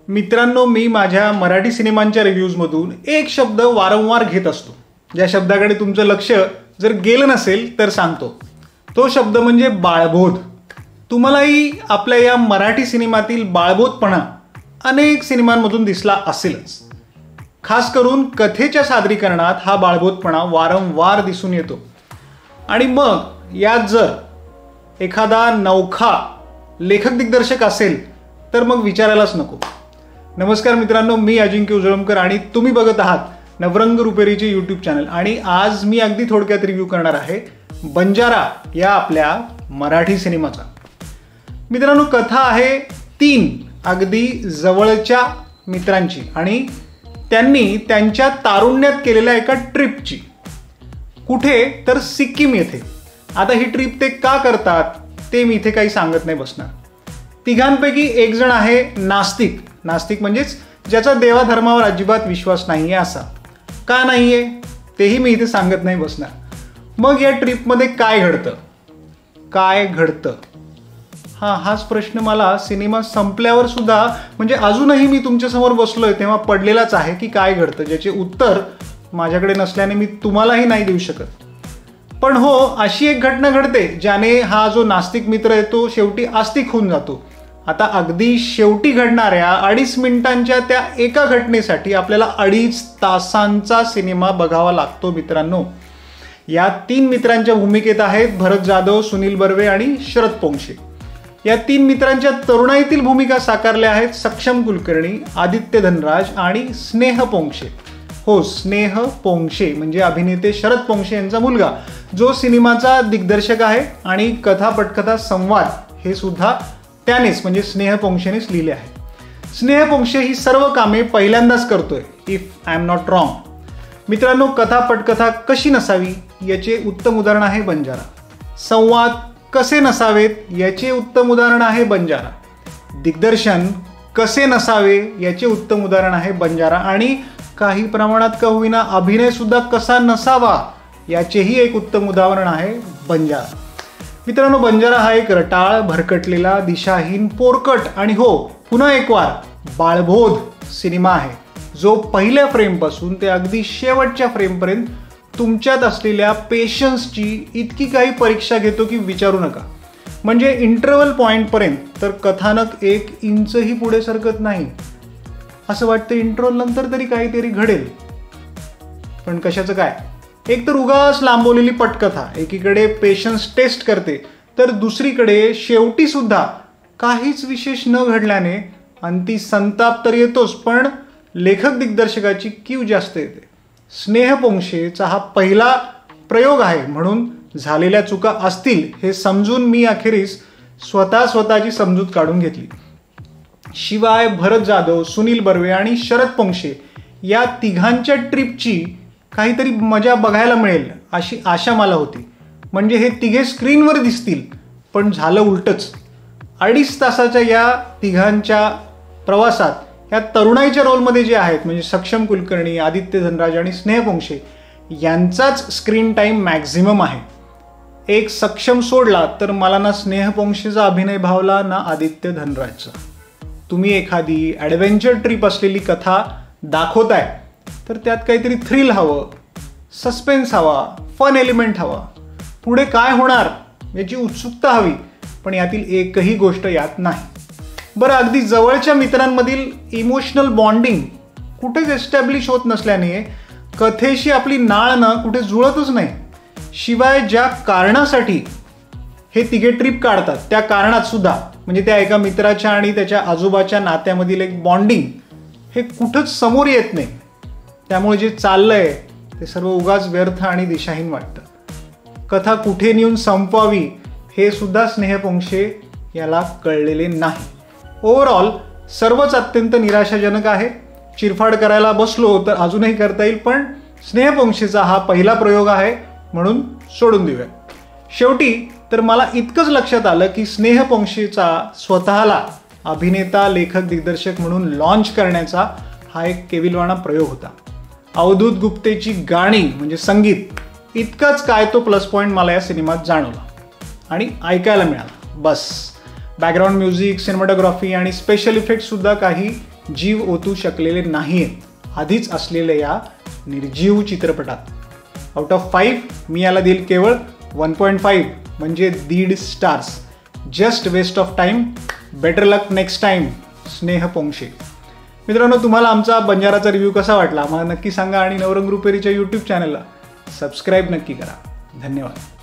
मित्रांनो, मी माझ्या मराठी सिनेमांच्या रिव्ह्यूजमधून एक शब्द वारंवार घेत असतो. ज्या शब्दाकडे तुमचं लक्ष जर गेलं नसेल तर सांगतो. तो शब्द म्हणजे बाळबोध. तुम्हालाही आपल्या या मराठी सिनेमातील बाळबोधपणा अनेक सिनेमांमधून दिसला असेलच. खास करून कथेच्या सादरीकरणात हा बाळबोधपणा वारंवार दिसून येतो. आणि मग यात जर एखादा नवखा लेखक दिग्दर्शक असेल तर मग विचारायलाच नको. नमस्कार मित्रांनो, मी अजिंक्य उजळमकर आणि तुम्ही बघत आहात नवरंग रुपेरीचे यूट्यूब चॅनल. आणि आज मी अगदी थोडक्यात रिव्ह्यू करणार आहे बंजारा या आपल्या मराठी सिनेमाचा. मित्रांनो, कथा आहे 3 अगदी जवळच्या मित्रांची आणि त्यांनी त्यांच्या तारुण्यात केलेल्या एका ट्रिपची. कुठे तर सिक्कीम येथे. आता ही ट्रिप ते का करतात ते मी इथे काही सांगत नाही बसणार. तिघांपैकी एक जण आहे नास्तिक. नास्तिक म्हणजेच ज्याचा देवाधर्मावर अजिबात विश्वास नाहीये असा. का नाहीये तेही मी इथे सांगत नाही बसणार. मग या ट्रिपमध्ये काय घडतं हाच प्रश्न मला सिनेमा संपल्यावर सुद्धा, म्हणजे अजूनही मी तुमच्यासमोर बसलोय तेव्हा पडलेलाच आहे की काय घडतं, ज्याचे उत्तर माझ्याकडे नसल्याने मी तुम्हालाही नाही देऊ शकत. पण हो, अशी एक घटना घडते ज्याने हा जो नास्तिक मित्र आहे तो शेवटी आस्तिक होऊन जातो. आता अगदी शेवटी घडणाऱ्या 2.5 मिनिटांच्या त्या एका घटनेसाठी आपल्याला 2.5 तासांचा सिनेमा बघावा लागतो. मित्रांनो, या 3 मित्रांच्या भूमिकेत आहेत भरत जाधव, सुनील बर्वे आणि शरद पोंक्षे. या 3 मित्रांच्या तरुणाईतील भूमिका साकारल्या आहेत सक्षम कुलकर्णी, आदित्य धनराज आणि स्नेह पोंक्षे. हो, स्नेह पोंक्षे म्हणजे अभिनेते शरद पोंक्षे यांचा मुलगा, जो सिनेमाचा दिग्दर्शक आहे. आणि कथा, पटकथा, संवाद हे सुद्धा त्यानेच म्हणजे स्नेह पोंक्षेनेच लिहिले आहे. स्नेह पोंक्षे ही सर्व कामे पहिल्यांदाच करतोय, if I am not wrong. मित्रांनो, कथा, पटकथा कशी नसावी याचे उत्तम उदाहरण आहे बंजारा. संवाद कसे नसावेत याचे उत्तम उदाहरण आहे बंजारा. दिग्दर्शन कसे नसावे याचे उत्तम उदाहरण आहे बंजारा. आणि काही प्रमाणात का होईना अभिनय सुद्धा कसा नसावा याचेही एक उत्तम उदाहरण आहे बंजारा. मित्रांनो, बंजारा हा एक रटाळ, भरकटलेला, दिशाहीन, पोरकट आणि हो, पुन्हा एक वार बाळबोध सिनेमा आहे, जो पहिल्या फ्रेमपासून ते अगदी शेवटच्या फ्रेमपर्यंत तुमच्यात असलेल्या पेशन्सची इतकी काही परीक्षा घेतो की विचारू नका. म्हणजे इंटरव्हल पॉईंटपर्यंत तर कथानक 1 इंचही पुढे सरकत नाही. असं वाटतं इंटरव्हल नंतर तरी काहीतरी घडेल, पण कशाचं काय. एक तर उगाच लांबवलेली पटकथा एकीकडे पेशन्स टेस्ट करते, तर दुसरीकडे शेवटी सुद्धा काहीच विशेष न घडल्याने अंती संताप तर येतोच, पण लेखक दिग्दर्शकाची कीव जास्त येते. स्नेह पोंक्षेचा हा पहिला प्रयोग आहे म्हणून झालेल्या चुका असतील हे समजून मी अखेरीस स्वतःची समजूत काढून घेतली. शिवाय भरत जाधव, सुनील बर्वे आणि शरद पोंक्षे या तिघांच्या ट्रिपची काहीतरी मजा बघायला मिळेल अशी आशा मला होती. म्हणजे हे तिघे स्क्रीनवर दिसतील, पण झालं उलटच. 2.5 तासाच्या या तिघांच्या प्रवासात ह्या तरुणाईच्या रोलमध्ये जे आहेत म्हणजे सक्षम कुलकर्णी, आदित्य धनराज आणि स्नेह पोंक्षे यांचाच स्क्रीन टाईम मॅक्झिमम आहे. एक सक्षम सोडला तर मला ना स्नेह पोंक्षेचा अभिनय भावला ना आदित्य धनराजचा. तुम्ही एखादी ॲडव्हेंचर ट्रिप असलेली कथा दाखवताय तर त्यात काहीतरी थ्रिल हवं, सस्पेन्स हवा, फन एलिमेंट हवा, पुढे काय होणार याची उत्सुकता हवी, पण यातील एकही गोष्ट यात नाही. बरं, अगदी जवळच्या मित्रांमधील इमोशनल बॉन्डिंग कुठेच एस्टॅब्लिश होत नसल्याने कथेशी आपली नाळ ना कुठे जुळतच नाही. शिवाय ज्या कारणासाठी हे तिघे ट्रिप काढतात त्या कारणात सुद्धा म्हणजे त्या एका मित्राच्या आणि त्याच्या आजोबाच्या नात्यामधील एक बॉन्डिंग हे कुठंच समोर येत नाही. त्यामुळे जे चाललंय ते सर्व उगाच व्यर्थ आणि दिशाहीन वाटतं. कथा कुठे नेऊन संपवावी हे सुद्धा स्नेह पोंक्षे याला कळलेले नाही. ओव्हरऑल सर्वच अत्यंत निराशाजनक आहे. चिरफाड करायला बसलो तर अजूनही करता येईल, पण स्नेह पोंक्षेचा हा पहिला प्रयोग आहे म्हणून सोडून देऊया. शेवटी तर मला इतकंच लक्षात आलं की स्नेह पोंक्षेचा स्वतःला अभिनेता, लेखक, दिग्दर्शक म्हणून लॉन्च करण्याचा हा एक केविलवाणा प्रयोग होता. अवधूत गुप्तेची गाणी म्हणजे संगीत इतकाच काय तो प्लस पॉईंट मला या सिनेमात जाणवला आणि ऐकायला मिळाला. बस बॅकग्राऊंड म्युझिक, सिनेमॅटोग्राफी आणि स्पेशल इफेक्ट सुद्धा काही जीव ओतू शकलेले नाहीत आधीच असलेल्या या निर्जीव चित्रपटात. आउट ऑफ 5 मी याला देईल केवळ 1.5 म्हणजे 1.5 stars. Just waste of time. Better luck next time. Sneh Ponkshe. मित्रांनो, तुम्हाला आमचा बंजाराचा रिव्ह्यू कसा वाटला आम्हाला नक्की सांगा आणि नवरंग रुपेरीच्या यूट्यूब चॅनलला सबस्क्राईब नक्की करा. धन्यवाद.